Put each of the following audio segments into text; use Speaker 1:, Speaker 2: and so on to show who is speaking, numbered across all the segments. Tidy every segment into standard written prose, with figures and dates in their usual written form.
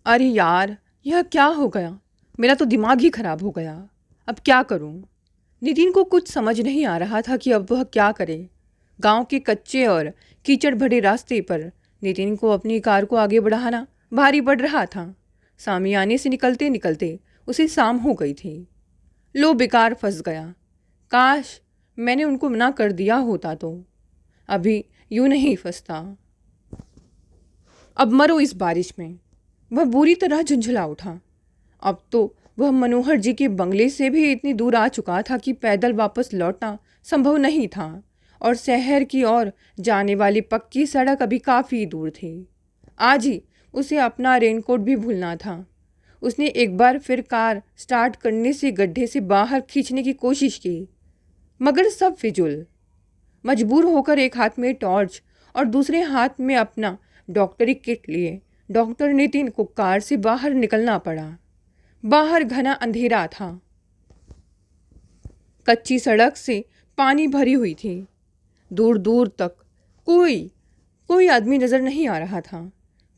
Speaker 1: अरे यार, यह क्या हो गया। मेरा तो दिमाग ही खराब हो गया। अब क्या करूं। नितिन को कुछ समझ नहीं आ रहा था कि अब वह क्या करे। गांव के कच्चे और कीचड़ भरे रास्ते पर नितिन को अपनी कार को आगे बढ़ाना भारी पड़ रहा था। सामियाने से निकलते निकलते उसे शाम हो गई थी। लो, बेकार फंस गया। काश मैंने उनको मना कर दिया होता तो अभी यूं नहीं फंसता। अब मरो इस बारिश में। वह बुरी तरह झुंझला उठा। अब तो वह मनोहर जी के बंगले से भी इतनी दूर आ चुका था कि पैदल वापस लौटना संभव नहीं था और शहर की ओर जाने वाली पक्की सड़क अभी काफ़ी दूर थी। आज ही उसे अपना रेनकोट भी भूलना था। उसने एक बार फिर कार स्टार्ट करने से गड्ढे से बाहर खींचने की कोशिश की, मगर सब फिजूल। मजबूर होकर एक हाथ में टॉर्च और दूसरे हाथ में अपना डॉक्टरी किट लिए डॉक्टर नितिन को कार से बाहर निकलना पड़ा। बाहर घना अंधेरा था। कच्ची सड़क से पानी भरी हुई थी। दूर दूर तक कोई कोई आदमी नजर नहीं आ रहा था।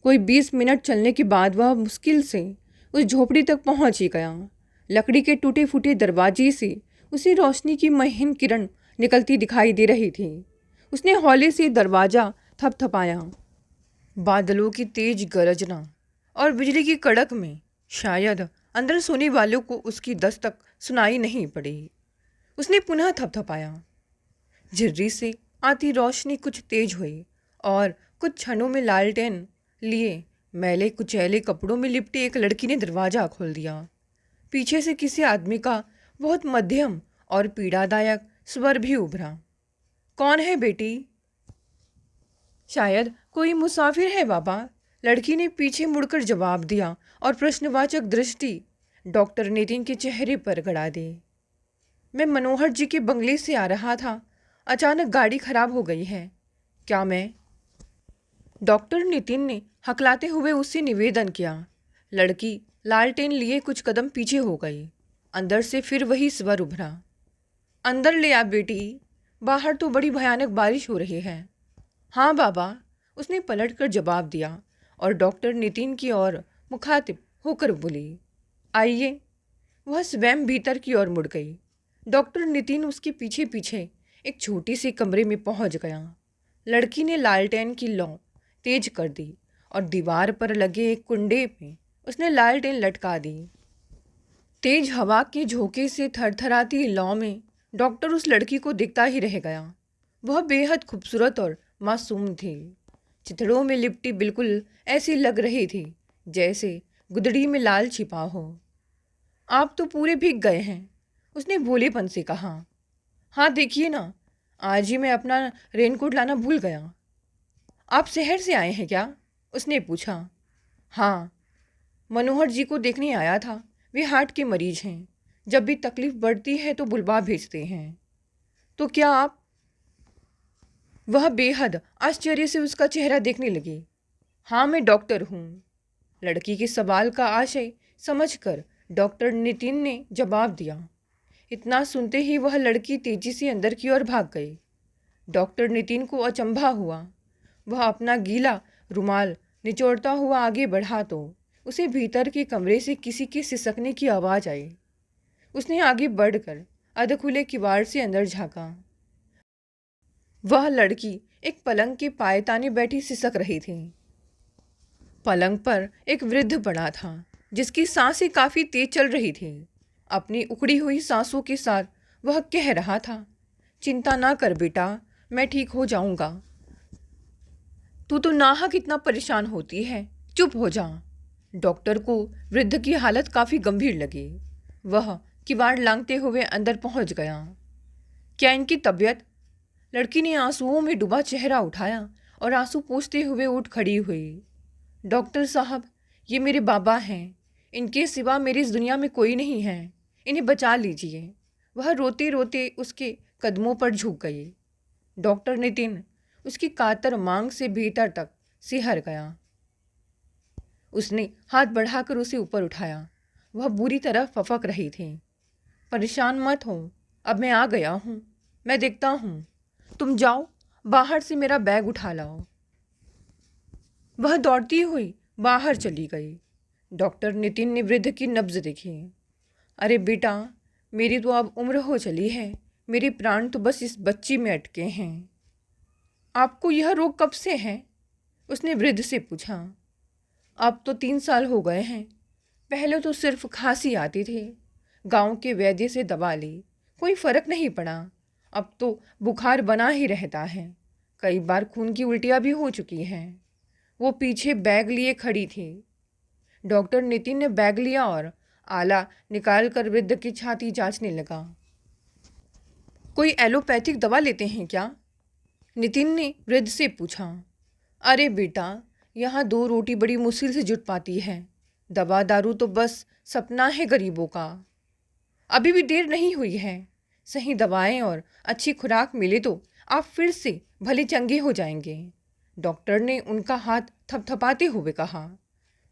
Speaker 1: कोई 20 मिनट चलने के बाद वह मुश्किल से उस झोपड़ी तक पहुंच ही गया। लकड़ी के टूटे फूटे दरवाजे से उसे रोशनी की महीन किरण निकलती दिखाई दे रही थी। उसने हौले से दरवाज़ा थपथपाया। बादलों की तेज गरजना और बिजली की कड़क में शायद अंदर सोने वालों को उसकी दस्तक सुनाई नहीं पड़ी। उसने पुनः थपथपाया। झिर्री से आती रोशनी कुछ तेज हुई और कुछ क्षणों में लालटेन लिए मैले कुचैले कपड़ों में लिपटी एक लड़की ने दरवाज़ा खोल दिया। पीछे से किसी आदमी का बहुत मध्यम और पीड़ादायक स्वर भी उभरा। कौन है बेटी? शायद कोई मुसाफिर है बाबा, लड़की ने पीछे मुड़कर जवाब दिया और प्रश्नवाचक दृष्टि डॉक्टर नितिन के चेहरे पर गड़ा दी। मैं मनोहर जी के बंगले से आ रहा था, अचानक गाड़ी खराब हो गई है। क्या मैं? डॉक्टर नितिन ने हकलाते हुए उससे निवेदन किया। लड़की लालटेन लिए कुछ कदम पीछे हो गई। अंदर से फिर वही स्वर उभरा। अंदर ले आ बेटी, बाहर तो बड़ी भयानक बारिश हो रही है। हाँ बाबा, उसने पलटकर जवाब दिया और डॉक्टर नितिन की ओर मुखातिब होकर बोली, आइए। वह स्वयं भीतर की ओर मुड़ गई। डॉक्टर नितिन उसके पीछे पीछे एक छोटी सी कमरे में पहुंच गया। लड़की ने लालटेन की लौ तेज कर दी और दीवार पर लगे एक कुंडे में उसने लालटेन लटका दी। तेज हवा के झोंके से थरथराती लौ में डॉक्टर उस लड़की को दिखता ही रह गया। वह बेहद खूबसूरत और मासूम थी। चिथड़ों में लिपटी बिल्कुल ऐसी लग रही थी जैसे गुदड़ी में लाल छिपा हो। आप तो पूरे भीग गए हैं, उसने भोलेपन से कहा। हाँ देखिए ना, आज ही मैं अपना रेनकोट लाना भूल गया। आप शहर से आए हैं क्या? उसने पूछा। हाँ, मनोहर जी को देखने आया था। वे हार्ट के मरीज हैं। जब भी तकलीफ बढ़ती है तो बुलवा भेजते हैं। तो क्या आप? वह बेहद आश्चर्य से उसका चेहरा देखने लगी। हाँ, मैं डॉक्टर हूँ। लड़की के सवाल का आशय समझकर डॉक्टर नितिन ने जवाब दिया। इतना सुनते ही वह लड़की तेजी से अंदर की ओर भाग गई। डॉक्टर नितिन को अचंभा हुआ। वह अपना गीला रुमाल निचोड़ता हुआ आगे बढ़ा तो उसे भीतर के कमरे से किसी के सिसकने की आवाज़ आई। उसने आगे बढ़कर अधखुले किवाड़ से अंदर झांका। वह लड़की एक पलंग के पायताने बैठी सिसक रही थी। पलंग पर एक वृद्ध पड़ा था जिसकी सांसें काफ़ी तेज चल रही थी। अपनी उखड़ी हुई सांसों के साथ वह कह रहा था, चिंता ना कर बेटा, मैं ठीक हो जाऊंगा। तू तो नाहक इतना परेशान होती है, चुप हो जा। डॉक्टर को वृद्ध की हालत काफ़ी गंभीर लगी। वह किवाड़ लांघते हुए अंदर पहुंच गया। क्या इनकी तबीयत? लड़की ने आंसुओं में डूबा चेहरा उठाया और आंसू पोंछते हुए उठ खड़ी हुई। डॉक्टर साहब, ये मेरे बाबा हैं। इनके सिवा मेरी इस दुनिया में कोई नहीं है। इन्हें बचा लीजिए। वह रोते रोते उसके कदमों पर झुक गई। डॉक्टर नितिन उसकी कातर मांग से भीतर तक सिहर गया। उसने हाथ बढ़ाकर उसे ऊपर उठाया। वह बुरी तरह फफक रही थी। परेशान मत हो, अब मैं आ गया हूँ। मैं देखता हूँ। तुम जाओ, बाहर से मेरा बैग उठा लाओ। वह दौड़ती हुई बाहर चली गई। डॉक्टर नितिन ने वृद्ध की नब्ज देखी। अरे बेटा, मेरी तो अब उम्र हो चली है, मेरे प्राण तो बस इस बच्ची में अटके हैं। आपको यह रोग कब से है? उसने वृद्ध से पूछा। अब तो 3 साल हो गए हैं। पहले तो सिर्फ खांसी आती थी, गांव के वैद्य से दवा ली, कोई फर्क नहीं पड़ा। अब तो बुखार बना ही रहता है, कई बार खून की उल्टियाँ भी हो चुकी हैं। वो पीछे बैग लिए खड़ी थी। डॉक्टर नितिन ने बैग लिया और आला निकाल कर वृद्ध की छाती जांचने लगा। कोई एलोपैथिक दवा लेते हैं क्या? नितिन ने वृद्ध से पूछा। अरे बेटा, यहाँ 2 रोटी बड़ी मुश्किल से जुट पाती है, दवा दारू तो बस सपना है गरीबों का। अभी भी देर नहीं हुई है, सही दवाएं और अच्छी खुराक मिले तो आप फिर से भले चंगे हो जाएंगे। डॉक्टर ने उनका हाथ थपथपाते हुए कहा।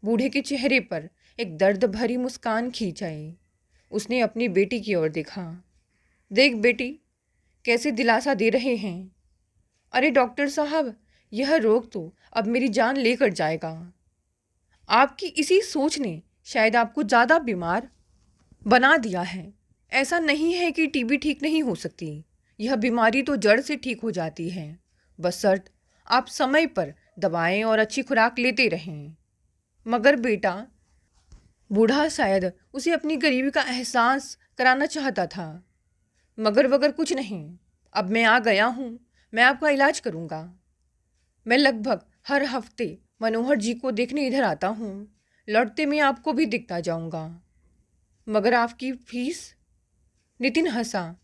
Speaker 1: बूढ़े के चेहरे पर एक दर्द भरी मुस्कान खींच आई। उसने अपनी बेटी की ओर देखा। देख बेटी, कैसे दिलासा दे रहे हैं। अरे डॉक्टर साहब, यह रोग तो अब मेरी जान लेकर जाएगा। आपकी इसी सोच ने शायद आपको ज़्यादा बीमार बना दिया है। ऐसा नहीं है कि टीबी ठीक नहीं हो सकती, यह बीमारी तो जड़ से ठीक हो जाती है, बशर्त आप समय पर दवाएं और अच्छी खुराक लेते रहें। मगर बेटा, बूढ़ा शायद उसे अपनी गरीबी का एहसास कराना चाहता था। मगर वगर कुछ नहीं, अब मैं आ गया हूँ, मैं आपका इलाज करूँगा। मैं लगभग हर हफ्ते मनोहर जी को देखने इधर आता हूँ, लौटते मैं आपको भी दिखता जाऊँगा। मगर आपकी फीस? नितिन हंसा।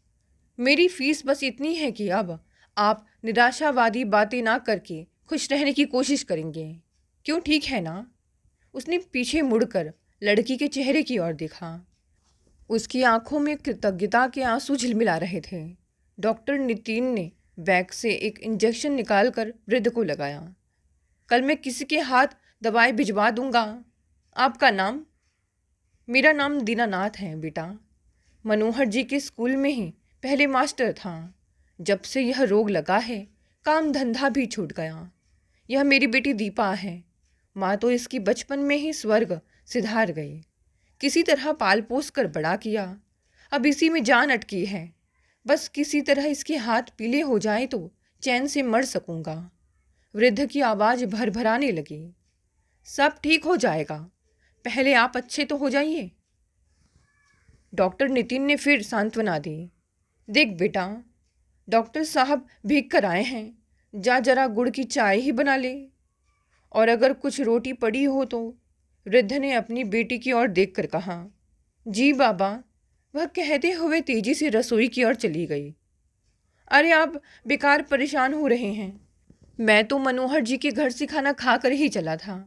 Speaker 1: मेरी फीस बस इतनी है कि अब आप निराशावादी बातें ना करके खुश रहने की कोशिश करेंगे, क्यों? ठीक है ना? उसने पीछे मुड़कर लड़की के चेहरे की ओर देखा। उसकी आंखों में कृतज्ञता के आंसू झिलमिला रहे थे। डॉक्टर नितिन ने बैग से एक इंजेक्शन निकालकर वृद्ध को लगाया। कल मैं किसी के हाथ दवाएं भिजवा दूंगा। आपका नाम? मेरा नाम दीनानाथ है बेटा। मनोहर जी के स्कूल में ही पहले मास्टर था। जब से यह रोग लगा है, काम धंधा भी छूट गया। यह मेरी बेटी दीपा है। माँ तो इसकी बचपन में ही स्वर्ग सिधार गई, किसी तरह पाल पोस कर बड़ा किया। अब इसी में जान अटकी है, बस किसी तरह इसके हाथ पीले हो जाए तो चैन से मर सकूंगा। वृद्ध की आवाज़ भरभराने लगी। सब ठीक हो जाएगा, पहले आप अच्छे तो हो जाइए। डॉक्टर नितिन ने फिर सांत्वना दी। देख बेटा, डॉक्टर साहब भीग कर आए हैं, जा जरा गुड़ की चाय ही बना ले, और अगर कुछ रोटी पड़ी हो तो। वृद्ध ने अपनी बेटी की ओर देखकर कहा। जी बाबा, वह कहते हुए तेजी से रसोई की ओर चली गई। अरे आप बेकार परेशान हो रहे हैं, मैं तो मनोहर जी के घर से खाना खा कर ही चला था।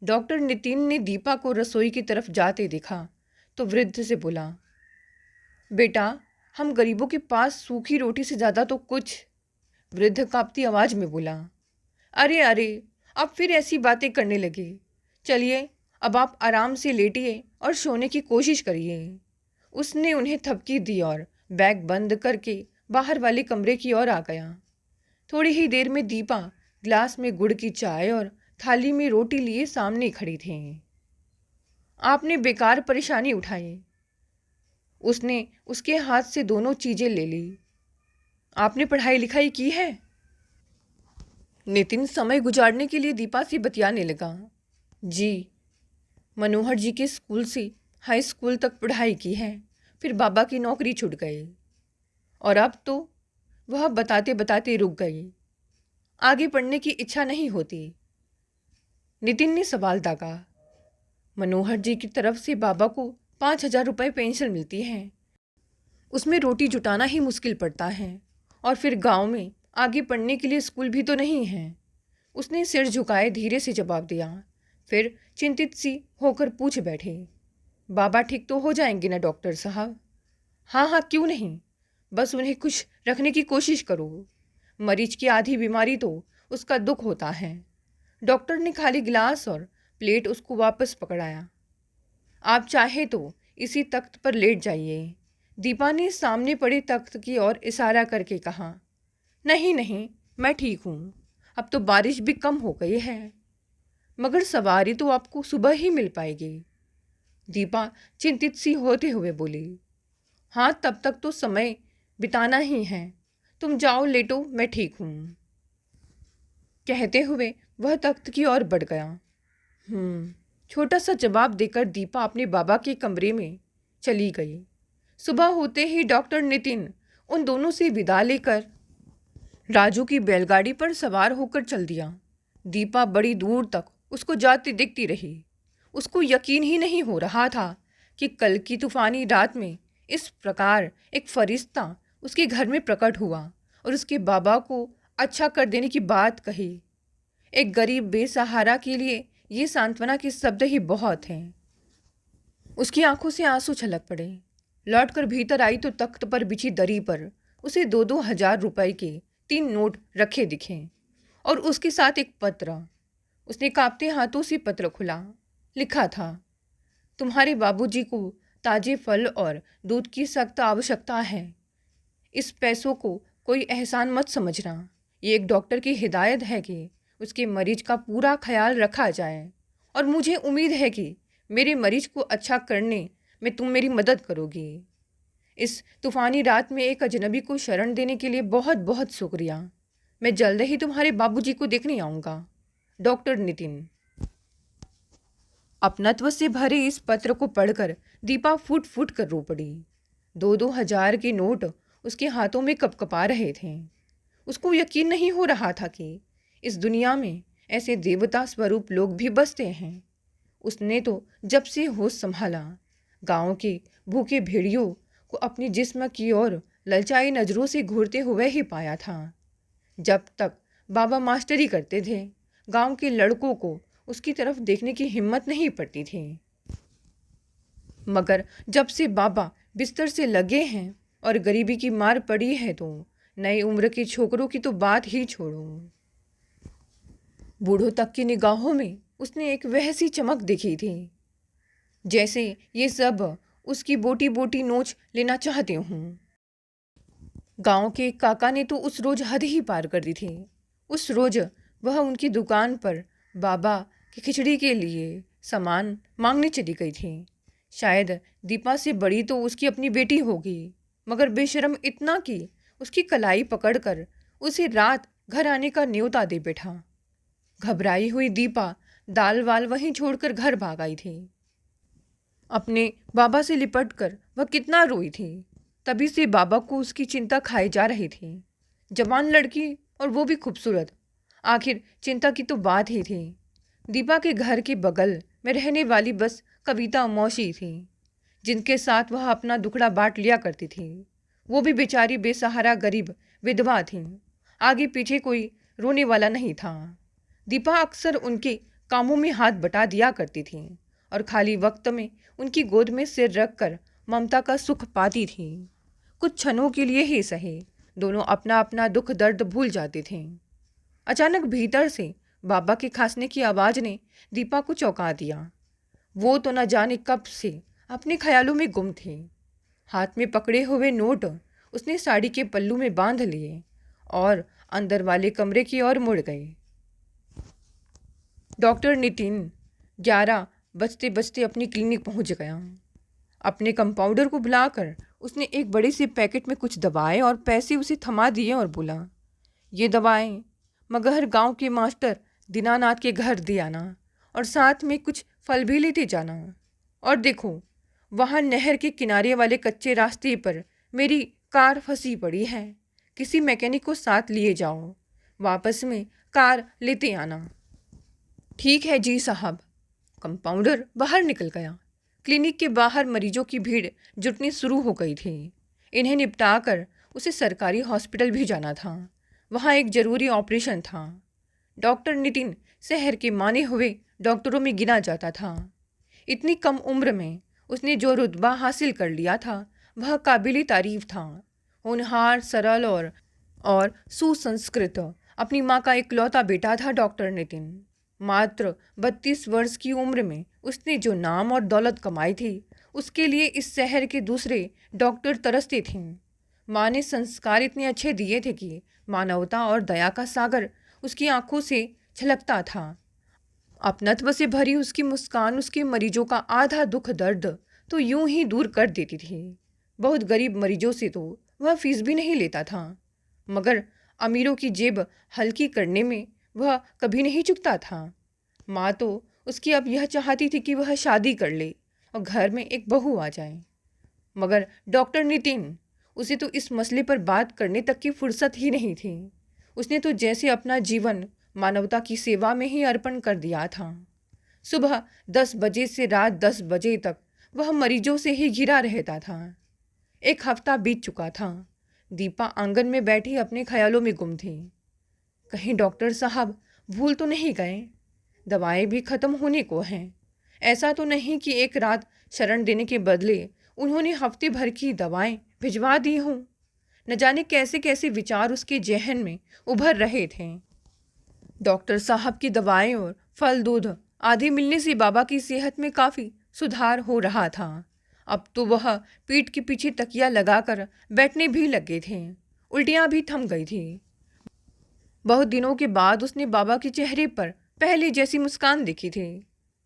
Speaker 1: डॉक्टर नितिन ने दीपा को रसोई की तरफ जाते देखा तो वृद्ध से बोला। बेटा, हम गरीबों के पास सूखी रोटी से ज़्यादा तो कुछ। वृद्ध कांपती आवाज़ में बोला। अरे अरे, आप फिर ऐसी बातें करने लगे। चलिए, अब आप आराम से लेटिए और सोने की कोशिश करिए। उसने उन्हें थपकी दी और बैग बंद करके बाहर वाले कमरे की ओर आ गया। थोड़ी ही देर में दीपा गिलास में गुड़ की चाय और थाली में रोटी लिए सामने खड़ी थी। आपने बेकार परेशानी उठाई। उसने उसके हाथ से दोनों चीज़ें ले ली। आपने पढ़ाई लिखाई की है? नितिन समय गुजारने के लिए दीपा से बतियाने लगा। जी, मनोहर जी के स्कूल से हाई स्कूल तक पढ़ाई की है, फिर बाबा की नौकरी छूट गई और अब तो वह बताते बताते रुक गई। आगे पढ़ने की इच्छा नहीं होती। नितिन ने सवाल दागा। मनोहर जी की तरफ से बाबा को 5,000 रुपये पेंशन मिलती है, उसमें रोटी जुटाना ही मुश्किल पड़ता है, और फिर गांव में आगे पढ़ने के लिए स्कूल भी तो नहीं है। उसने सिर झुकाए धीरे से जवाब दिया, फिर चिंतित सी होकर पूछ बैठे। बाबा ठीक तो हो जाएंगे ना डॉक्टर साहब? हाँ हाँ, क्यों नहीं, बस उन्हें खुश रखने की कोशिश करो। मरीज की आधी बीमारी तो उसका दुख होता है। डॉक्टर ने खाली गिलास और प्लेट उसको वापस पकड़ाया। आप चाहे तो इसी तख्त पर लेट जाइए। दीपा ने सामने पड़े तख्त की ओर इशारा करके कहा। नहीं नहीं, मैं ठीक हूँ, अब तो बारिश भी कम हो गई है। मगर सवारी तो आपको सुबह ही मिल पाएगी, दीपा चिंतित सी होते हुए बोली। हाँ, तब तक तो समय बिताना ही है। तुम जाओ, लेटो, मैं ठीक हूँ। कहते हुए वह तख्त की ओर बढ़ गया। छोटा सा जवाब देकर दीपा अपने बाबा के कमरे में चली गई। सुबह होते ही डॉक्टर नितिन उन दोनों से विदा लेकर राजू की बैलगाड़ी पर सवार होकर चल दिया। दीपा बड़ी दूर तक उसको जाती दिखती रही। उसको यकीन ही नहीं हो रहा था कि कल की तूफानी रात में इस प्रकार एक फरिश्ता उसके घर में प्रकट हुआ और उसके बाबा को अच्छा कर देने की बात कही। एक गरीब बेसहारा के लिए ये सांत्वना के शब्द ही बहुत हैं। उसकी आंखों से आंसू छलक पड़े। लौटकर भीतर आई तो तख्त पर बिछी दरी पर उसे 2-2 हजार रुपए के 3 नोट रखे दिखे और उसके साथ एक पत्र। उसने कांपते हाथों से पत्र खुला। लिखा था, तुम्हारे बाबूजी को ताजे फल और दूध की सख्त आवश्यकता है। इस पैसों को कोई एहसान मत समझना। ये एक डॉक्टर की हिदायत है कि उसके मरीज का पूरा ख्याल रखा जाए और मुझे उम्मीद है कि मेरे मरीज को अच्छा करने में तुम मेरी मदद करोगी। इस तूफानी रात में एक अजनबी को शरण देने के लिए बहुत बहुत शुक्रिया। मैं जल्द ही तुम्हारे बाबूजी को देखने आऊँगा। डॉक्टर नितिन। अपनत्व से भरे इस पत्र को पढ़कर दीपा फूट फूट कर रो पड़ी। 2-2 हजार के नोट उसके हाथों में कपकपा रहे थे। उसको यकीन नहीं हो रहा था कि इस दुनिया में ऐसे देवता स्वरूप लोग भी बसते हैं। उसने तो जब से होश संभाला गांव के भूखे भेड़ियों को अपनी जिस्म की ओर ललचाई नजरों से घूरते हुए ही पाया था। जब तक बाबा मास्टरी करते थे, गांव के लड़कों को उसकी तरफ देखने की हिम्मत नहीं पड़ती थी। मगर जब से बाबा बिस्तर से लगे हैं और गरीबी की मार पड़ी है तो नई उम्र के छोकरों की तो बात ही छोड़ो। बूढ़ों तक की निगाहों में उसने एक वैसी चमक देखी थी जैसे ये सब उसकी बोटी बोटी नोच लेना चाहते हूँ। गांव के काका ने तो उस रोज हद ही पार कर दी थी। उस रोज वह उनकी दुकान पर बाबा की खिचड़ी के लिए सामान मांगने चली गई थी। शायद दीपा से बड़ी तो उसकी अपनी बेटी होगी, मगर बेशरम इतना कि उसकी कलाई पकड़कर उसे रात घर आने का न्योता दे बैठा। घबराई हुई दीपा दाल वाल वहीं छोड़कर घर भाग आई थी। अपने बाबा से लिपट कर वह कितना रोई थी। तभी से बाबा को उसकी चिंता खाई जा रही थी। जवान लड़की और वो भी खूबसूरत। आखिर चिंता की तो बात ही थी। दीपा के घर के बगल में रहने वाली बस कविता मौसी थी, जिनके साथ वह अपना दुखड़ा बांट लिया करती थी। वो भी बेचारी बेसहारा गरीब विधवा थी। आगे पीछे कोई रोने वाला नहीं था। दीपा अक्सर उनके कामों में हाथ बटा दिया करती थी और खाली वक्त में उनकी गोद में सिर रखकर ममता का सुख पाती थी। कुछ क्षणों के लिए ही सही, दोनों अपना अपना दुख दर्द भूल जाते थे। अचानक भीतर से बाबा के खांसने की आवाज ने दीपा को चौंका दिया। वो तो न जाने कब से अपने ख्यालों में गुम थी। हाथ में पकड़े हुए नोट उसने साड़ी के पल्लू में बांध लिए और अंदर वाले कमरे की ओर मुड़ गई। डॉक्टर नितिन 11 बजते बजते अपनी क्लिनिक पहुंच गया। अपने कंपाउंडर को बुलाकर उसने एक बड़े से पैकेट में कुछ दवाएं और पैसे उसे थमा दिए और बोला, ये दवाएं मगहर गांव के मास्टर दीनानाथ के घर दे आना और साथ में कुछ फल भी लेते जाना। और देखो, वहाँ नहर के किनारे वाले कच्चे रास्ते पर मेरी कार फंसी पड़ी है। किसी मैकेनिक को साथ लिए जाओ, वापस में कार लेते आना। ठीक है जी साहब। कंपाउंडर बाहर निकल गया। क्लिनिक के बाहर मरीजों की भीड़ जुटनी शुरू हो गई थी। इन्हें निपटाकर उसे सरकारी हॉस्पिटल भी जाना था। वहाँ एक ज़रूरी ऑपरेशन था। डॉक्टर नितिन शहर के माने हुए डॉक्टरों में गिना जाता था। इतनी कम उम्र में उसने जो रुतबा हासिल कर लिया था वह काबिल तारीफ था। होनहार, सरल और सुसंस्कृत अपनी माँ का इकलौता बेटा था डॉक्टर नितिन। मात्र 32 वर्ष की उम्र में उसने जो नाम और दौलत कमाई थी, उसके लिए इस शहर के दूसरे डॉक्टर तरसते थे। माँ ने संस्कार इतने अच्छे दिए थे कि मानवता और दया का सागर उसकी आंखों से छलकता था। अपनत्व से भरी उसकी मुस्कान उसके मरीजों का आधा दुख दर्द तो यूं ही दूर कर देती थी। बहुत गरीब मरीजों से तो वह फीस भी नहीं लेता था, मगर अमीरों की जेब हल्की करने में वह कभी नहीं चुकता था। माँ तो उसकी अब यह चाहती थी कि वह शादी कर ले और घर में एक बहू आ जाए, मगर डॉक्टर नितिन, उसे तो इस मसले पर बात करने तक की फुर्सत ही नहीं थी। उसने तो जैसे अपना जीवन मानवता की सेवा में ही अर्पण कर दिया था। सुबह 10 बजे से रात 10 बजे तक वह मरीजों से ही घिरा रहता था। एक हफ्ता बीत चुका था। दीपा आंगन में बैठी अपने ख्यालों में गुम थी। कहीं डॉक्टर साहब भूल तो नहीं गए? दवाएं भी खत्म होने को हैं। ऐसा तो नहीं कि एक रात शरण देने के बदले उन्होंने हफ्ते भर की दवाएं भिजवा दी हों। न जाने कैसे कैसे विचार उसके जहन में उभर रहे थे। डॉक्टर साहब की दवाएं और फल दूध आदि मिलने से बाबा की सेहत में काफ़ी सुधार हो रहा था। अब तो वह पीठ के पीछे तकिया लगाकर बैठने भी लगे थे। उल्टियां भी थम गई थी। बहुत दिनों के बाद उसने बाबा के चेहरे पर पहले जैसी मुस्कान देखी थी।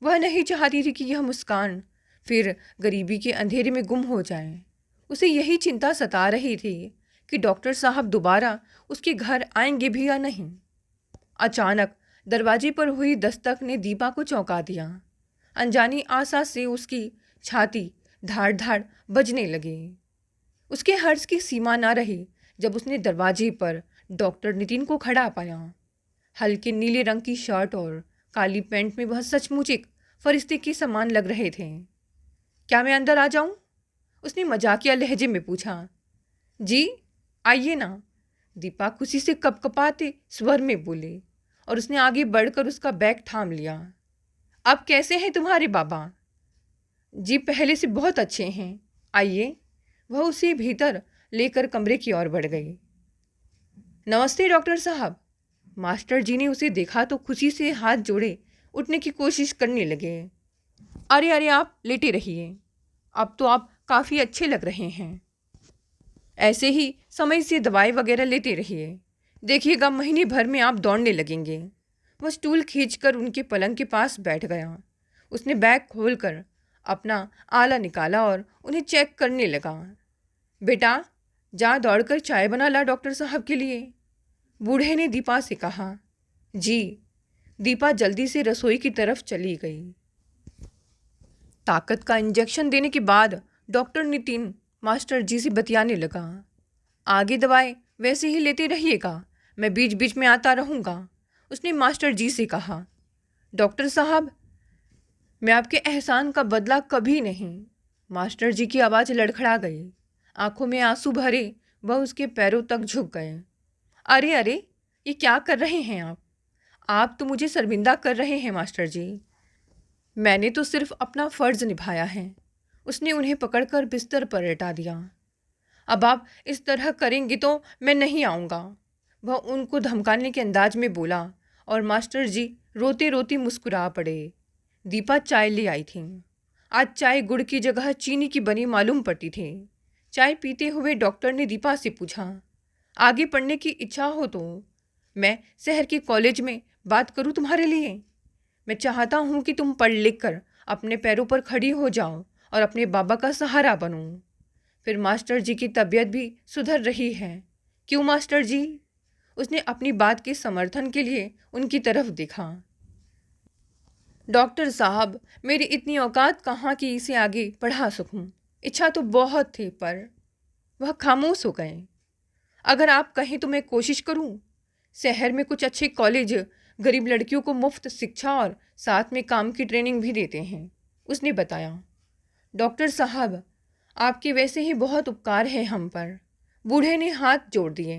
Speaker 1: वह नहीं चाहती थी कि यह मुस्कान फिर गरीबी के अंधेरे में गुम हो जाए। उसे यही चिंता सता रही थी कि डॉक्टर साहब दोबारा उसके घर आएंगे भी या नहीं। अचानक दरवाजे पर हुई दस्तक ने दीपा को चौंका दिया। अनजानी आशा से उसकी छाती धाड़ धाड़ बजने लगी। उसके हर्ष की सीमा ना रही जब उसने दरवाजे पर डॉक्टर नितिन को खड़ा पाया। हल्के नीले रंग की शर्ट और काली पैंट में वह सचमुच एक फरिश्ते के समान लग रहे थे। क्या मैं अंदर आ जाऊं? उसने मजाकिया लहजे में पूछा। जी आइए ना, दीपा खुशी से कपकपाते स्वर में बोले और उसने आगे बढ़कर उसका बैग थाम लिया। अब कैसे हैं तुम्हारे बाबा? जी पहले से बहुत अच्छे हैं, आइए। वह उसे भीतर लेकर कमरे की ओर बढ़ गई। नमस्ते डॉक्टर साहब। मास्टर जी ने उसे देखा तो खुशी से हाथ जोड़े उठने की कोशिश करने लगे। अरे अरे आप लेटे रहिए, अब तो आप काफ़ी अच्छे लग रहे हैं। ऐसे ही समय से दवाई वगैरह लेते रहिए, देखिएगा महीने भर में आप दौड़ने लगेंगे। वह स्टूल खींचकर उनके पलंग के पास बैठ गया। उसने बैग खोलकर अपना आला निकाला और उन्हें चेक करने लगा। बेटा जा दौड़कर चाय बना ला डॉक्टर साहब के लिए, बूढ़े ने दीपा से कहा। जी। दीपा जल्दी से रसोई की तरफ चली गई। ताकत का इंजेक्शन देने के बाद डॉक्टर नितिन मास्टर जी से बतियाने लगा। आगे दवाएं वैसे ही लेते रहिएगा, मैं बीच बीच में आता रहूँगा, उसने मास्टर जी से कहा। डॉक्टर साहब मैं आपके एहसान का बदला कभी नहीं। मास्टर जी की आवाज़ लड़खड़ा गई। आंखों में आंसू भरे वह उसके पैरों तक झुक गए। अरे अरे ये क्या कर रहे हैं आप तो मुझे शर्मिंदा कर रहे हैं मास्टर जी। मैंने तो सिर्फ अपना फ़र्ज़ निभाया है। उसने उन्हें पकड़कर बिस्तर पर लेटा दिया। अब आप इस तरह करेंगे तो मैं नहीं आऊँगा, वह उनको धमकाने के अंदाज में बोला और मास्टर जी रोते रोते मुस्कुरा पड़े। दीपा चाय ले आई थी। आज चाय गुड़ की जगह चीनी की बनी मालूम पड़ती थी। चाय पीते हुए डॉक्टर ने दीपा से पूछा, आगे पढ़ने की इच्छा हो तो मैं शहर के कॉलेज में बात करूं तुम्हारे लिए। मैं चाहता हूं कि तुम पढ़ लिख कर अपने पैरों पर खड़ी हो जाओ और अपने बाबा का सहारा बनो। फिर मास्टर जी की तबीयत भी सुधर रही है। क्यों मास्टर जी? उसने अपनी बात के समर्थन के लिए उनकी तरफ देखा। डॉक्टर साहब मेरी इतनी औकात कहाँ कि इसे आगे पढ़ा सकूं। इच्छा तो बहुत थी पर वह खामोश हो गए। अगर आप कहें तो मैं कोशिश करूं। शहर में कुछ अच्छे कॉलेज गरीब लड़कियों को मुफ्त शिक्षा और साथ में काम की ट्रेनिंग भी देते हैं, उसने बताया। डॉक्टर साहब आपके वैसे ही बहुत उपकार है हम पर, बूढ़े ने हाथ जोड़ दिए।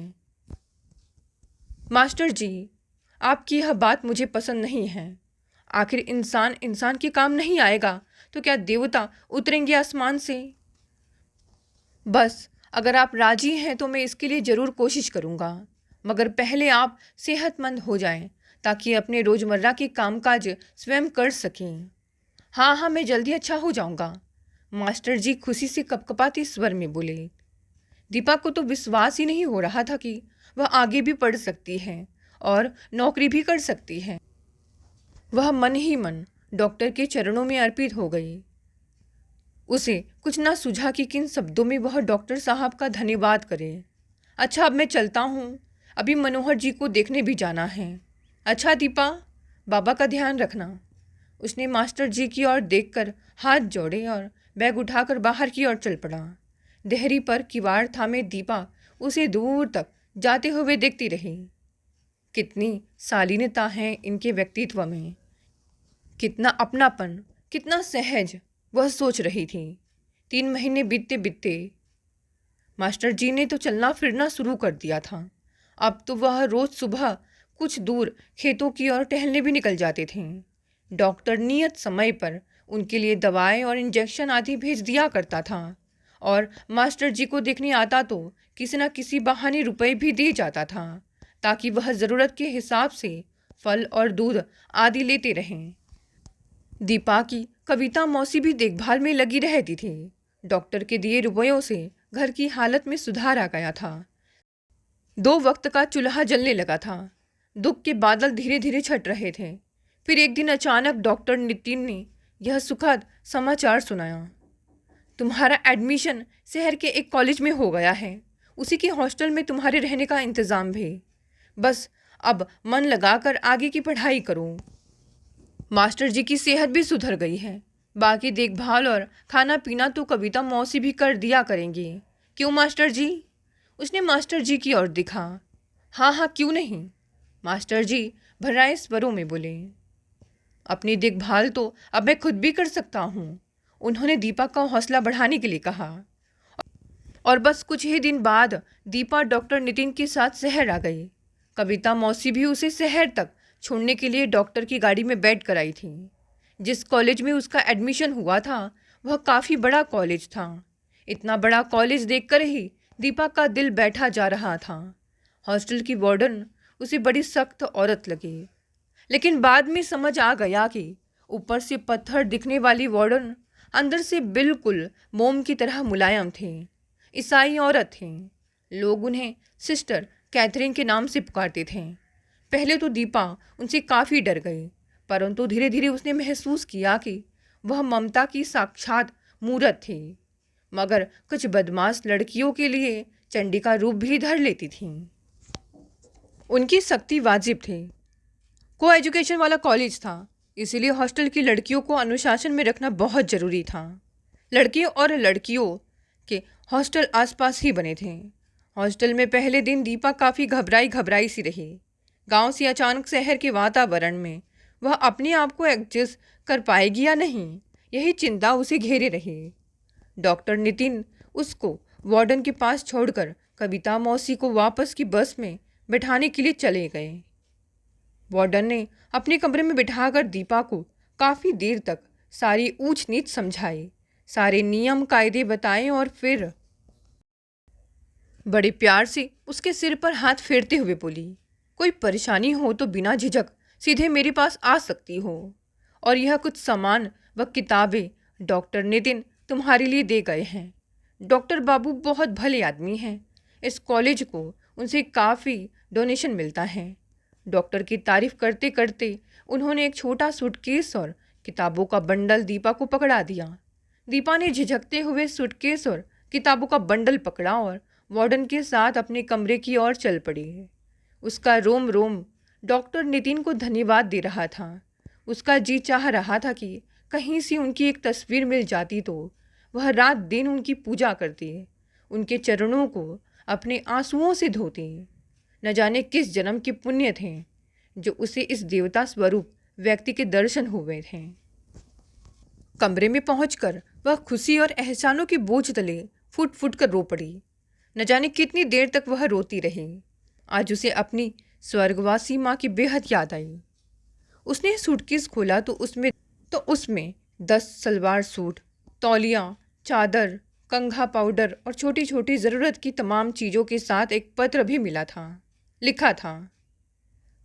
Speaker 1: मास्टर जी आपकी यह बात मुझे पसंद नहीं है। आखिर इंसान इंसान के काम नहीं आएगा तो क्या देवता उतरेंगे आसमान से? बस अगर आप राजी हैं तो मैं इसके लिए ज़रूर कोशिश करूँगा, मगर पहले आप सेहतमंद हो जाएं ताकि अपने रोज़मर्रा के कामकाज स्वयं कर सकें। हाँ हाँ मैं जल्दी अच्छा हो जाऊँगा, मास्टर जी खुशी से कपकपाते स्वर में बोले। दीपा को तो विश्वास ही नहीं हो रहा था कि वह आगे भी पढ़ सकती है और नौकरी भी कर सकती है। वह मन ही मन डॉक्टर के चरणों में अर्पित हो गई। उसे कुछ ना सूझा कि किन शब्दों में वह डॉक्टर साहब का धन्यवाद करे। अच्छा, अब मैं चलता हूँ, अभी मनोहर जी को देखने भी जाना है। अच्छा दीपा, बाबा का ध्यान रखना। उसने मास्टर जी की ओर देखकर हाथ जोड़े और बैग उठाकर बाहर की ओर चल पड़ा। देहरी पर किवाड़ थामे दीपा उसे दूर तक जाते हुए देखती रही। कितनी शालीनता है इनके व्यक्तित्व में, कितना अपनापन, कितना सहज, वह सोच रही थी। 3 महीने बीतते बीतते मास्टर जी ने तो चलना फिरना शुरू कर दिया था। अब तो वह रोज सुबह कुछ दूर खेतों की ओर टहलने भी निकल जाते थे। डॉक्टर नियत समय पर उनके लिए दवाएं और इंजेक्शन आदि भेज दिया करता था और मास्टर जी को देखने आता तो किसी न किसी बहाने रुपए भी दे जाता था ताकि वह ज़रूरत के हिसाब से फल और दूध आदि लेते रहें। दीपा की कविता मौसी भी देखभाल में लगी रहती थी। डॉक्टर के दिए रुपयों से घर की हालत में सुधार आ गया था। 2 वक्त का चूल्हा जलने लगा था। दुख के बादल धीरे धीरे छट रहे थे। फिर एक दिन अचानक डॉक्टर नितिन ने यह सुखद समाचार सुनाया, तुम्हारा एडमिशन शहर के एक कॉलेज में हो गया है। उसी के हॉस्टल में तुम्हारे रहने का इंतज़ाम भी। बस अब मन लगाकर आगे की पढ़ाई करो। मास्टर जी की सेहत भी सुधर गई है। बाकी देखभाल और खाना पीना तो कविता मौसी भी कर दिया करेंगी। क्यों मास्टर जी? उसने मास्टर जी की ओर दिखा। हाँ हाँ, क्यों नहीं, मास्टर जी भर्राए स्वरों में बोले। अपनी देखभाल तो अब मैं खुद भी कर सकता हूँ, उन्होंने दीपा का हौसला बढ़ाने के लिए कहा। और बस कुछ ही दिन बाद दीपा डॉक्टर नितिन के साथ शहर आ गई। कविता मौसी भी उसे शहर तक छोड़ने के लिए डॉक्टर की गाड़ी में बैठ कर आई थी। जिस कॉलेज में उसका एडमिशन हुआ था वह काफ़ी बड़ा कॉलेज था। इतना बड़ा कॉलेज देखकर ही दीपा का दिल बैठा जा रहा था। हॉस्टल की वार्डन उसे बड़ी सख्त औरत लगी, लेकिन बाद में समझ आ गया कि ऊपर से पत्थर दिखने वाली वार्डन अंदर से बिल्कुल मोम की तरह मुलायम थे। ईसाई औरत थी। लोग उन्हें सिस्टर कैथरीन के नाम से पुकारते थे। पहले तो दीपा उनसे काफ़ी डर गई, परंतु धीरे धीरे उसने महसूस किया कि वह ममता की साक्षात मूरत थी। मगर कुछ बदमाश लड़कियों के लिए चंडी का रूप भी धर लेती थीं। उनकी सख्ती वाजिब थी। को एजुकेशन वाला कॉलेज था, इसीलिए हॉस्टल की लड़कियों को अनुशासन में रखना बहुत ज़रूरी था। लड़कियों और लड़कियों के हॉस्टल आसपास ही बने थे। हॉस्टल में पहले दिन दीपा काफ़ी घबराई घबराई सी रही। गांव से अचानक शहर के वातावरण में वह अपने आप को एडजस्ट कर पाएगी या नहीं, यही चिंता उसे घेरे रही। डॉक्टर नितिन उसको वार्डन के पास छोड़कर कविता मौसी को वापस की बस में बैठाने के लिए चले गए। वार्डन ने अपने कमरे में बिठाकर दीपा को काफ़ी देर तक सारी ऊंच नीच समझाई, सारे नियम कायदे बताए और फिर बड़े प्यार से उसके सिर पर हाथ फेरते हुए बोली, कोई परेशानी हो तो बिना झिझक सीधे मेरे पास आ सकती हो, और यह कुछ सामान व किताबें डॉक्टर नितिन तुम्हारे लिए दे गए हैं। डॉक्टर बाबू बहुत भले आदमी हैं। इस कॉलेज को उनसे काफ़ी डोनेशन मिलता है। डॉक्टर की तारीफ करते करते उन्होंने एक छोटा सूटकेस और किताबों का बंडल दीपा को पकड़ा दिया। दीपा ने झिझकते हुए सूटकेस और किताबों का बंडल पकड़ा और वार्डन के साथ अपने कमरे की ओर चल पड़ी। उसका रोम रोम डॉक्टर नितिन को धन्यवाद दे रहा था। उसका जी चाह रहा था कि कहीं से उनकी एक तस्वीर मिल जाती तो वह रात दिन उनकी पूजा करती, उनके चरणों को अपने आंसुओं से धोती। न जाने किस जन्म के पुण्य थे जो उसे इस देवता स्वरूप व्यक्ति के दर्शन हुए थे। कमरे में पहुंचकर वह खुशी और एहसानों के बोझ तले फुट फुट कर रो पड़ी। न जाने कितनी देर तक वह रोती रही। आज उसे अपनी स्वर्गवासी माँ की बेहद याद आई। उसने सूटकेस खोला तो उसमें 10 सलवार सूट, तौलिया, चादर, कंघा पाउडर और छोटी छोटी ज़रूरत की तमाम चीज़ों के साथ एक पत्र भी मिला था। लिखा था,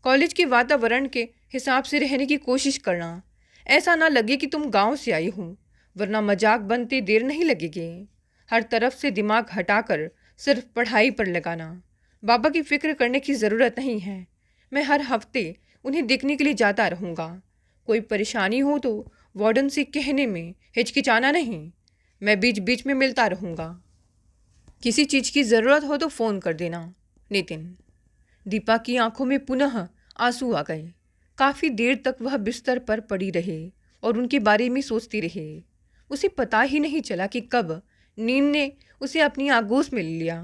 Speaker 1: कॉलेज के वातावरण के हिसाब से रहने की कोशिश करना। ऐसा ना लगे कि तुम गांव से आई हो, वरना मजाक बनते देर नहीं लगेगी। हर तरफ से दिमाग हटाकर सिर्फ पढ़ाई पर लगाना। बाबा की फ़िक्र करने की ज़रूरत नहीं है। मैं हर हफ्ते उन्हें देखने के लिए जाता रहूँगा। कोई परेशानी हो तो वार्डन से कहने में हिचकिचाना नहीं। मैं बीच बीच में मिलता रहूँगा। किसी चीज़ की ज़रूरत हो तो फ़ोन कर देना। नितिन। दीपा की आंखों में पुनः आंसू आ गए। काफ़ी देर तक वह बिस्तर पर पड़ी रही और उनके बारे में सोचती रही। उसे पता ही नहीं चला कि कब नींद ने उसे अपनी आगोश में ले लिया।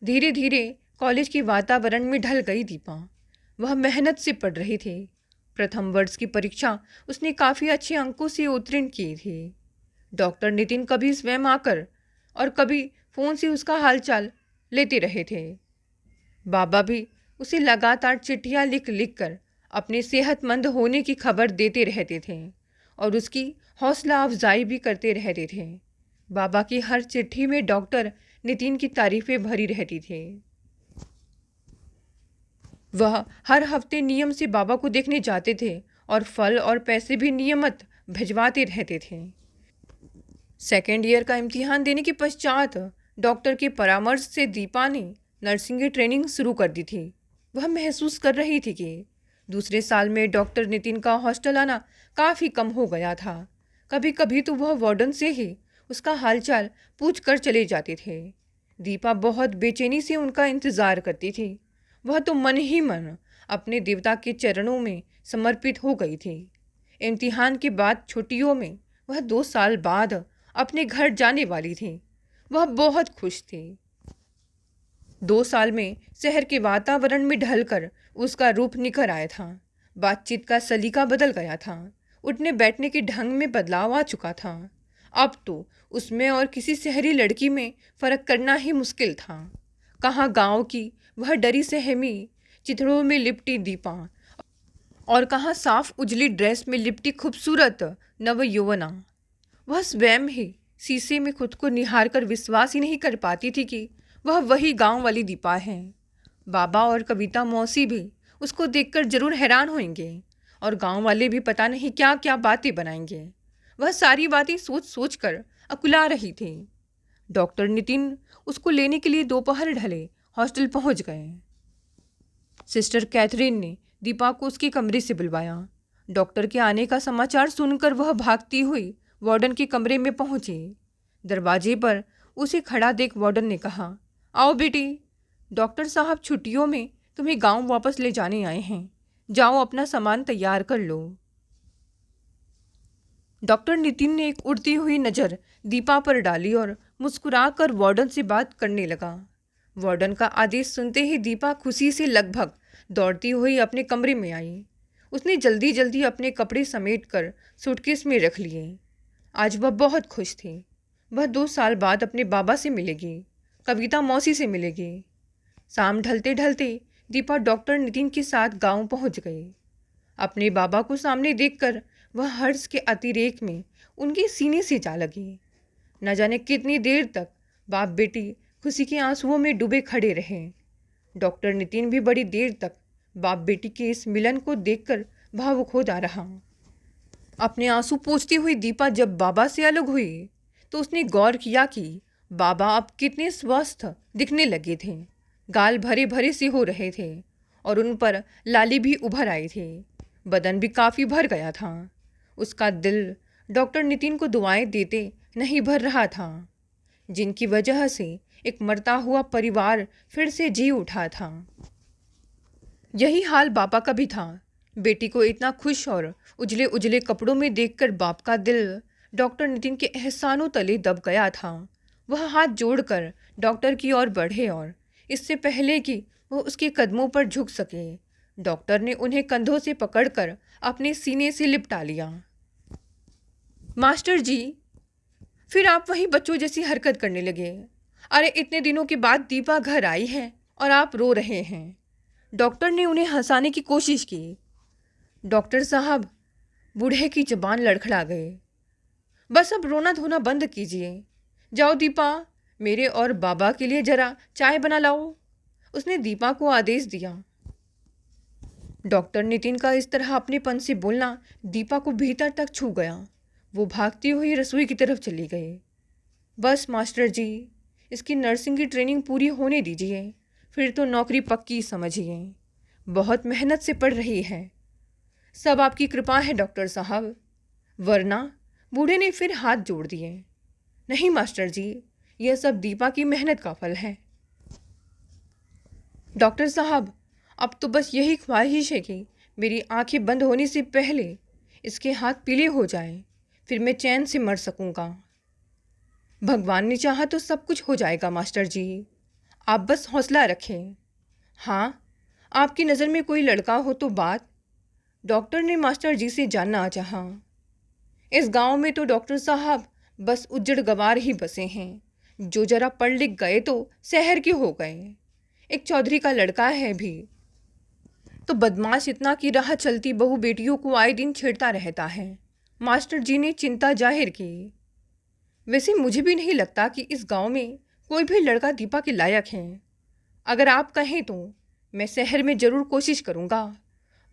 Speaker 1: धीरे धीरे कॉलेज के वातावरण में ढल गई दीपा। वह मेहनत से पढ़ रही थी। प्रथम वर्ष की परीक्षा उसने काफ़ी अच्छे अंकों से उत्तीर्ण की थी। डॉक्टर नितिन कभी स्वयं आकर और कभी फ़ोन से उसका हालचाल लेते रहे थे। बाबा भी उसे लगातार चिट्ठियाँ लिख लिख कर अपने सेहतमंद होने की खबर देते रहते थे और उसकी हौसला अफजाई भी करते रहते थे। बाबा की हर चिट्ठी में डॉक्टर नितिन की तारीफ़ें भरी रहती थी। वह हर हफ्ते नियम से बाबा को देखने जाते थे और फल और पैसे भी नियमित भिजवाते रहते थे। सेकेंड ईयर का इम्तिहान देने के पश्चात डॉक्टर के परामर्श से दीपा ने नर्सिंग की ट्रेनिंग शुरू कर दी थी। वह महसूस कर रही थी कि दूसरे साल में डॉक्टर नितिन का हॉस्टल आना काफ़ी कम हो गया था। कभी कभी तो वह वार्डन से ही उसका हालचाल पूछ कर चले जाते थे। दीपा बहुत बेचैनी से उनका इंतज़ार करती थी। वह तो मन ही मन अपने देवता के चरणों में समर्पित हो गई थी। इम्तिहान के बाद छुट्टियों में वह 2 साल बाद अपने घर जाने वाली थी। वह बहुत खुश थी। 2 साल में शहर के वातावरण में ढलकर उसका रूप निखर आया था। बातचीत का सलीका बदल गया था। उठने बैठने के ढंग में बदलाव आ चुका था। अब तो उसमें और किसी शहरी लड़की में फ़र्क करना ही मुश्किल था। कहाँ गांव की वह डरी सहमी चिथड़ों में लिपटी दीपा और कहाँ साफ उजली ड्रेस में लिपटी खूबसूरत नवयौवना। वह स्वयं ही शीशे में खुद को निहार कर विश्वास ही नहीं कर पाती थी कि वह वही गांव वाली दीपा है। बाबा और कविता मौसी भी उसको देखकर जरूर हैरान होंगे और गांव वाले भी पता नहीं क्या क्या बातें बनाएंगे। वह सारी बातें सोच सोच कर अकुला रही थी। डॉक्टर नितिन उसको लेने के लिए दोपहर ढले हॉस्टल पहुंच गए। सिस्टर कैथरीन ने दीपा को उसके कमरे से बुलवाया। डॉक्टर के आने का समाचार सुनकर वह भागती हुई वार्डन के कमरे में पहुंची। दरवाजे पर उसे खड़ा देख वार्डन ने कहा, आओ बेटी, डॉक्टर साहब छुट्टियों में तुम्हें गांव वापस ले जाने आए हैं। जाओ अपना सामान तैयार कर लो। डॉक्टर नितिन ने एक उड़ती हुई नज़र दीपा पर डाली और मुस्कुराकर वार्डन से बात करने लगा। वार्डन का आदेश सुनते ही दीपा खुशी से लगभग दौड़ती हुई अपने कमरे में आई। उसने जल्दी जल्दी अपने कपड़े समेट कर सूटकेस में रख लिए। आज वह बहुत खुश थी। वह 2 साल बाद अपने बाबा से मिलेगी, कविता मौसी से मिलेगी। शाम ढलते ढलते दीपा डॉक्टर नितिन के साथ गांव पहुंच गई। अपने बाबा को सामने देखकर वह हर्ष के अतिरेक में उनके सीने से जा लगी। न जाने कितनी देर तक बाप बेटी खुशी के आंसुओं में डूबे खड़े रहे। डॉक्टर नितिन भी बड़ी देर तक बाप बेटी के इस मिलन को देखकर भावुक हो जा रहा। अपने आंसू पोंछती हुई दीपा जब बाबा से अलग हुई तो उसने गौर किया कि बाबा अब कितने स्वस्थ दिखने लगे थे। गाल भरे भरे से हो रहे थे और उन पर लाली भी उभर आई थी। बदन भी काफ़ी भर गया था। उसका दिल डॉक्टर नितिन को दुआएं देते नहीं भर रहा था, जिनकी वजह से एक मरता हुआ परिवार फिर से जी उठा था। यही हाल बाबा का भी था। बेटी को इतना खुश और उजले उजले कपड़ों में देखकर बाप का दिल डॉक्टर नितिन के एहसानों तले दब गया था। वह हाथ जोड़कर डॉक्टर की ओर बढ़े और इससे पहले कि वह उसके कदमों पर झुक सके, डॉक्टर ने उन्हें कंधों से पकड़कर अपने सीने से लिपटा लिया। मास्टर जी, फिर आप वही बच्चों जैसी हरकत करने लगे। अरे इतने दिनों के बाद दीपा घर आई है और आप रो रहे हैं। डॉक्टर ने उन्हें हंसाने की कोशिश की। डॉक्टर साहब, बूढ़े की जुबान लड़खड़ा गए। बस अब रोना धोना बंद कीजिए। जाओ दीपा, मेरे और बाबा के लिए जरा चाय बना लाओ। उसने दीपा को आदेश दिया। डॉक्टर नितिन का इस तरह अपनेपन से बोलना दीपा को भीतर तक छू गया। वो भागती हुई रसोई की तरफ चली गई। बस मास्टर जी, इसकी नर्सिंग की ट्रेनिंग पूरी होने दीजिए, फिर तो नौकरी पक्की समझिए। बहुत मेहनत से पढ़ रही है। सब आपकी कृपा है डॉक्टर साहब, वरना। बूढ़े ने फिर हाथ जोड़ दिए। नहीं मास्टर जी, यह सब दीपा की मेहनत का फल है। डॉक्टर साहब, अब तो बस यही ख्वाहिश है कि मेरी आंखें बंद होने से पहले इसके हाथ पीले हो जाएं, फिर मैं चैन से मर सकूंगा। भगवान ने चाहा तो सब कुछ हो जाएगा मास्टर जी, आप बस हौसला रखें। हाँ, आपकी नज़र में कोई लड़का हो तो बात। डॉक्टर ने मास्टर जी से जानना चाहा। इस गांव में तो डॉक्टर साहब बस उजड़ गवार ही बसे हैं, जो जरा पढ़ लिख गए तो शहर के हो गए। एक चौधरी का लड़का है भी, तो बदमाश इतना कि राह चलती बहू बेटियों को आए दिन छेड़ता रहता है। मास्टर जी ने चिंता जाहिर की। वैसे मुझे भी नहीं लगता कि इस गांव में कोई भी लड़का दीपा के लायक है। अगर आप कहें तो मैं शहर में ज़रूर कोशिश करूँगा।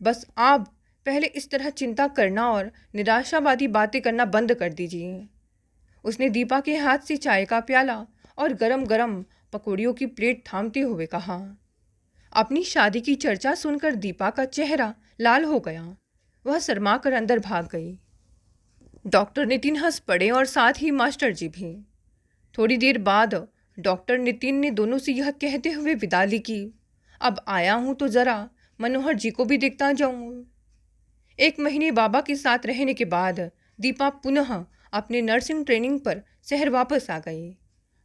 Speaker 1: बस आप पहले इस तरह चिंता करना और निराशावादी बातें करना बंद कर दीजिए। उसने दीपा के हाथ से चाय का प्याला और गरम गरम पकौड़ियों की प्लेट थामते हुए कहा। अपनी शादी की चर्चा सुनकर दीपा का चेहरा लाल हो गया। वह शर्मा कर अंदर भाग गई। डॉक्टर नितिन हंस पड़े और साथ ही मास्टर जी भी। थोड़ी देर बाद डॉक्टर नितिन ने दोनों से यह कहते हुए विदा ली कि अब आया हूँ तो ज़रा मनोहर जी को भी देखता जाऊँ। 1 महीने बाबा के साथ रहने के बाद दीपा पुनः अपने नर्सिंग ट्रेनिंग पर शहर वापस आ गई।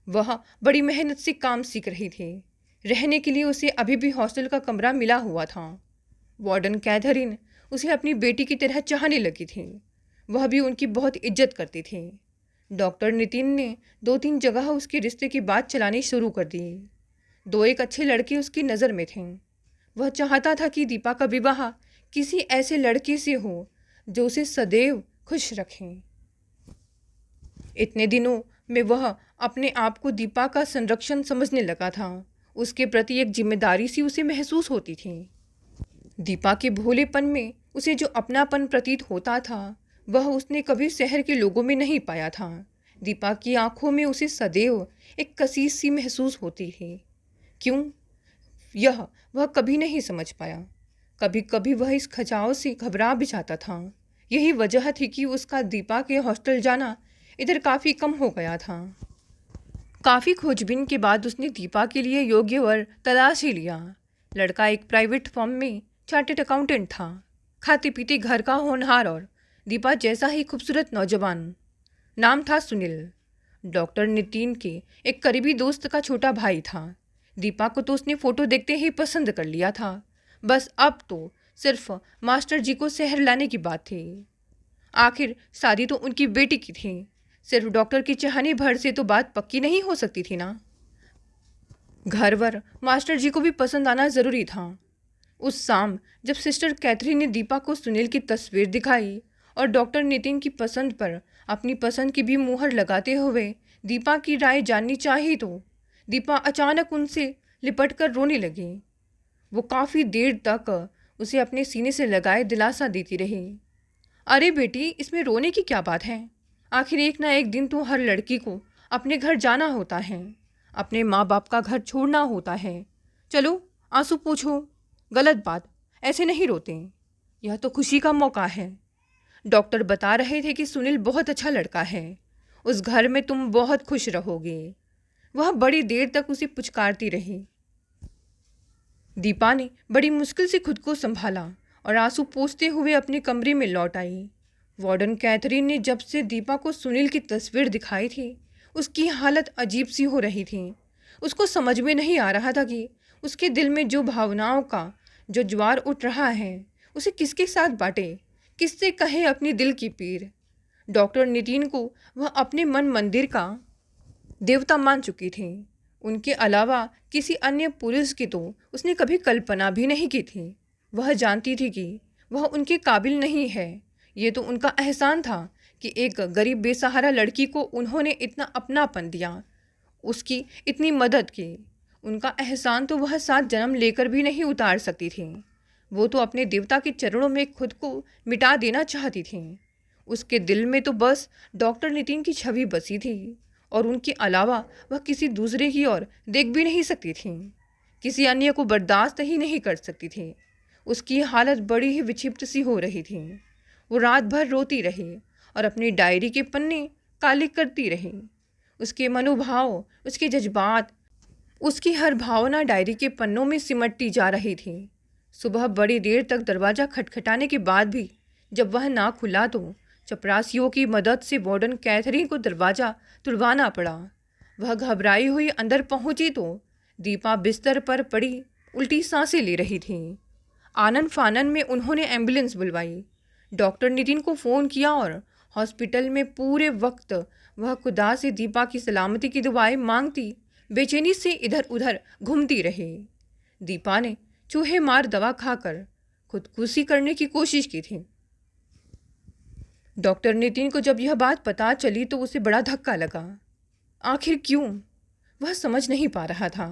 Speaker 1: वह बड़ी मेहनत से काम सीख रही थी। रहने के लिए उसे अभी भी हॉस्टल का कमरा मिला हुआ था। वार्डन कैथरीन उसे अपनी बेटी की तरह चाहने लगी थी। वह भी उनकी बहुत इज्जत करती थी। डॉक्टर नितिन ने 2-3 जगह उसके रिश्ते की बात चलानी शुरू कर दी। 2-1 अच्छे लड़के उसकी नज़र में थे। वह चाहता था कि दीपा का विवाह किसी ऐसे लड़के से हो जो उसे सदैव खुश रखें। इतने दिनों में वह अपने आप को दीपा का संरक्षण समझने लगा था। उसके प्रति एक जिम्मेदारी सी उसे महसूस होती थी। दीपा के भोलेपन में उसे जो अपनापन प्रतीत होता था वह उसने कभी शहर के लोगों में नहीं पाया था। दीपा की आंखों में उसे सदैव एक कसीस सी महसूस होती थी। क्यों, यह वह कभी नहीं समझ पाया। कभी कभी वह इस खचाव से घबरा भी जाता था। यही वजह थी कि उसका दीपा के हॉस्टल जाना इधर काफ़ी कम हो गया था। काफ़ी खोजबीन के बाद उसने दीपा के लिए योग्य वर तलाश ही लिया। लड़का एक प्राइवेट फर्म में चार्टर्ड अकाउंटेंट था। खाते पीते घर का होनहार और दीपा जैसा ही खूबसूरत नौजवान। नाम था सुनील। डॉक्टर नितिन के एक करीबी दोस्त का छोटा भाई था। दीपा को तो उसने फ़ोटो देखते ही पसंद कर लिया था। बस अब तो सिर्फ मास्टर जी को शहर लाने की बात थी। आखिर शादी तो उनकी बेटी की थी। सिर्फ डॉक्टर की चाहने भर से तो बात पक्की नहीं हो सकती थी ना। घर वर मास्टर जी को भी पसंद आना ज़रूरी था। उस शाम जब सिस्टर कैथरीन ने दीपा को सुनील की तस्वीर दिखाई और डॉक्टर नितिन की पसंद पर अपनी पसंद की भी मुहर लगाते हुए दीपा की राय जाननी चाहिए तो दीपा अचानक उनसे लिपट कर रोने लगी। वो काफ़ी देर तक उसे अपने सीने से लगाए दिलासा देती रही। अरे बेटी, इसमें रोने की क्या बात है? आखिर एक ना एक दिन तो हर लड़की को अपने घर जाना होता है, अपने माँ बाप का घर छोड़ना होता है। चलो आंसू पोंछो। गलत बात, ऐसे नहीं रोते। यह तो खुशी का मौका है। डॉक्टर बता रहे थे कि सुनील बहुत अच्छा लड़का है। उस घर में तुम बहुत खुश रहोगे। वह बड़ी देर तक उसे पुचकारती रही। दीपा ने बड़ी मुश्किल से खुद को संभाला और आंसू पोंछते हुए अपने कमरे में लौट आई। वार्डन कैथरीन ने जब से दीपा को सुनील की तस्वीर दिखाई थी उसकी हालत अजीब सी हो रही थी। उसको समझ में नहीं आ रहा था कि उसके दिल में जो भावनाओं का जो ज्वार उठ रहा है उसे किसके साथ बांटे, किससे कहे अपनी दिल की पीर। डॉक्टर नितिन को वह अपने मन मंदिर का देवता मान चुकी थी। उनके अलावा किसी अन्य पुरुष की तो उसने कभी कल्पना भी नहीं की थी। वह जानती थी कि वह उनके काबिल नहीं है। ये तो उनका एहसान था कि एक गरीब बेसहारा लड़की को उन्होंने इतना अपनापन दिया, उसकी इतनी मदद की। उनका एहसान तो वह 7 जन्म लेकर भी नहीं उतार सकती थी। वो तो अपने देवता के चरणों में खुद को मिटा देना चाहती थी। उसके दिल में तो बस डॉक्टर नितिन की छवि बसी थी और उनके अलावा वह किसी दूसरे की ओर देख भी नहीं सकती थी, किसी अन्य को बर्दाश्त ही नहीं कर सकती थी। उसकी हालत बड़ी ही विक्षिप्त सी हो रही थी। वो रात भर रोती रही और अपनी डायरी के पन्ने काले करती रही। उसके मनोभाव, उसके जज्बात, उसकी हर भावना डायरी के पन्नों में सिमटती जा रही थी। सुबह बड़ी देर तक दरवाज़ा खटखटाने के बाद भी जब वह ना खुला तो चपरासियों की मदद से वार्डन कैथरीन को दरवाज़ा तुड़वाना पड़ा। वह घबराई हुई अंदर पहुंची तो दीपा बिस्तर पर पड़ी उल्टी सांसें ले रही थी। आनन फानन में उन्होंने एम्बुलेंस बुलवाई, डॉक्टर नितिन को फ़ोन किया और हॉस्पिटल में पूरे वक्त वह खुदा से दीपा की सलामती की दुआएं मांगती बेचैनी से इधर उधर घूमती रही। दीपा ने चूहे मार दवा खाकर खुदकुशी करने की कोशिश की थी। डॉक्टर नितिन को जब यह बात पता चली तो उसे बड़ा धक्का लगा। आखिर क्यों, वह समझ नहीं पा रहा था।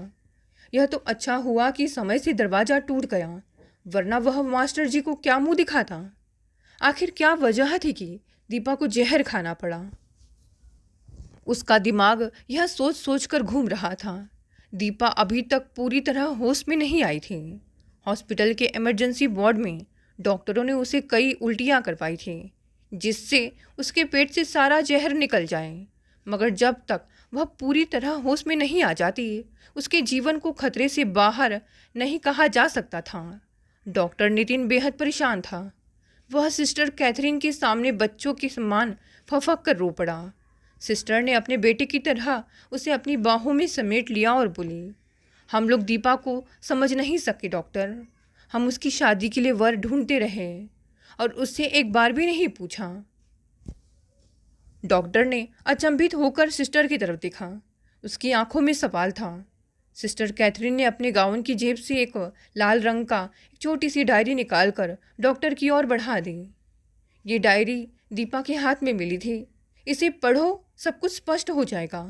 Speaker 1: यह तो अच्छा हुआ कि समय से दरवाज़ा टूट गया, वरना वह मास्टर जी को क्या मुंह दिखाता। आखिर क्या वजह थी कि दीपा को जहर खाना पड़ा। उसका दिमाग यह सोच सोच कर घूम रहा था। दीपा अभी तक पूरी तरह होश में नहीं आई थी। हॉस्पिटल के इमरजेंसी वार्ड में डॉक्टरों ने उसे कई उल्टियाँ करवाई थी, जिससे उसके पेट से सारा जहर निकल जाए। मगर जब तक वह पूरी तरह होश में नहीं आ जाती, उसके जीवन को खतरे से बाहर नहीं कहा जा सकता था। डॉक्टर नितिन बेहद परेशान था। वह सिस्टर कैथरीन के सामने बच्चों के समान फफक कर रो पड़ा। सिस्टर ने अपने बेटे की तरह उसे अपनी बाहों में समेट लिया और बोली, हम लोग दीपा को समझ नहीं सके डॉक्टर। हम उसकी शादी के लिए वर ढूंढते रहे और उससे एक बार भी नहीं पूछा। डॉक्टर ने अचंभित होकर सिस्टर की तरफ देखा। उसकी आंखों में सवाल था। सिस्टर कैथरीन ने अपने गाउन की जेब से एक लाल रंग का एक छोटी सी डायरी निकालकर डॉक्टर की ओर बढ़ा दी। ये डायरी दीपा के हाथ में मिली थी। इसे पढ़ो, सब कुछ स्पष्ट हो जाएगा।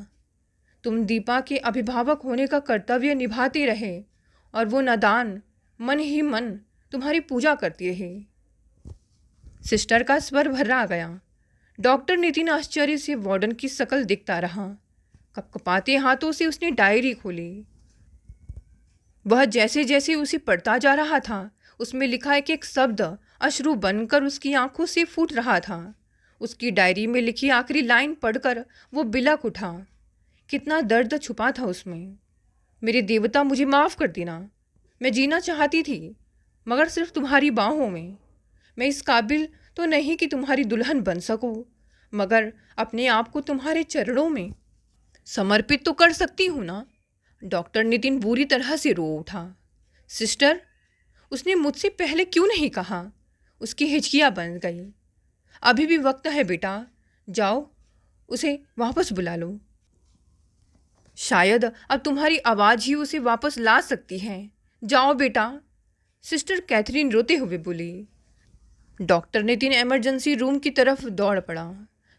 Speaker 1: तुम दीपा के अभिभावक होने का कर्तव्य निभाते रहे और वो नादान मन ही मन तुम्हारी पूजा करती रही। सिस्टर का स्वर भर्रा गया। डॉक्टर नितिन आश्चर्य से वार्डन की शक्ल देखता रहा। कपकपाते हाथों से उसने डायरी खोली। वह जैसे जैसे उसे पढ़ता जा रहा था, उसमें लिखा एक शब्द अश्रु बनकर उसकी आंखों से फूट रहा था। उसकी डायरी में लिखी आखिरी लाइन पढ़कर वो बिलक उठा। कितना दर्द छुपा था उसमें। मेरे देवता, मुझे माफ़ कर देना। मैं जीना चाहती थी, मगर सिर्फ तुम्हारी बाहों में। मैं इस काबिल तो नहीं कि तुम्हारी दुल्हन बन सकूं, मगर अपने आप को तुम्हारे चरणों में समर्पित तो कर सकती हूँ ना। डॉक्टर नितिन बुरी तरह से रो उठा। सिस्टर, उसने मुझसे पहले क्यों नहीं कहा? उसकी हिचकियाँ बन गई। अभी भी वक्त है बेटा, जाओ उसे वापस बुला लो। शायद अब तुम्हारी आवाज़ ही उसे वापस ला सकती है। जाओ बेटा, सिस्टर कैथरीन रोते हुए बोली। डॉक्टर नितिन इमरजेंसी रूम की तरफ दौड़ पड़ा।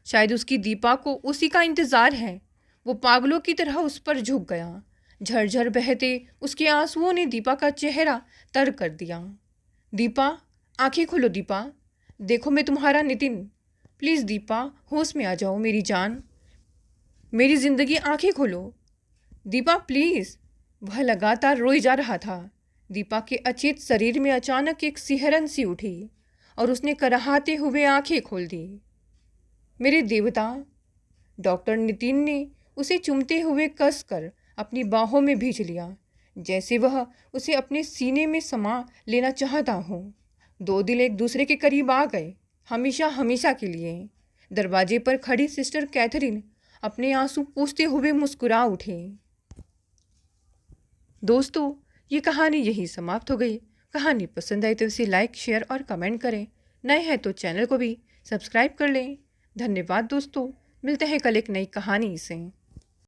Speaker 1: शायद उसकी दीपा को उसी का इंतज़ार है। वो पागलों की तरह उस पर झुक गया। झरझर बहते उसके आंसुओं ने दीपा का चेहरा तर कर दिया। दीपा, आंखें खोलो दीपा, देखो मैं तुम्हारा नितिन। प्लीज़ दीपा, होश में आ जाओ मेरी जान, मेरी ज़िंदगी, आंखें खोलो दीपा प्लीज़। वह लगातार रोई जा रहा था। दीपा के अचेत शरीर में अचानक एक सिहरन सी उठी और उसने कराहते हुए आंखें खोल दी। मेरे देवता, डॉक्टर नितिन ने उसे चूमते हुए कसकर अपनी बाहों में भींच लिया, जैसे वह उसे अपने सीने में समा लेना चाहता हो। दो दिल एक दूसरे के करीब आ गए, हमेशा हमेशा के लिए। दरवाजे पर खड़ी सिस्टर कैथरीन अपने आंसू पोंछते हुए मुस्कुरा उठी। दोस्तों, ये कहानी यही समाप्त हो गई। कहानी पसंद आई तो इसे लाइक, शेयर और कमेंट करें। नए हैं तो चैनल को भी सब्सक्राइब कर लें। धन्यवाद दोस्तों, मिलते हैं कल एक नई कहानी से।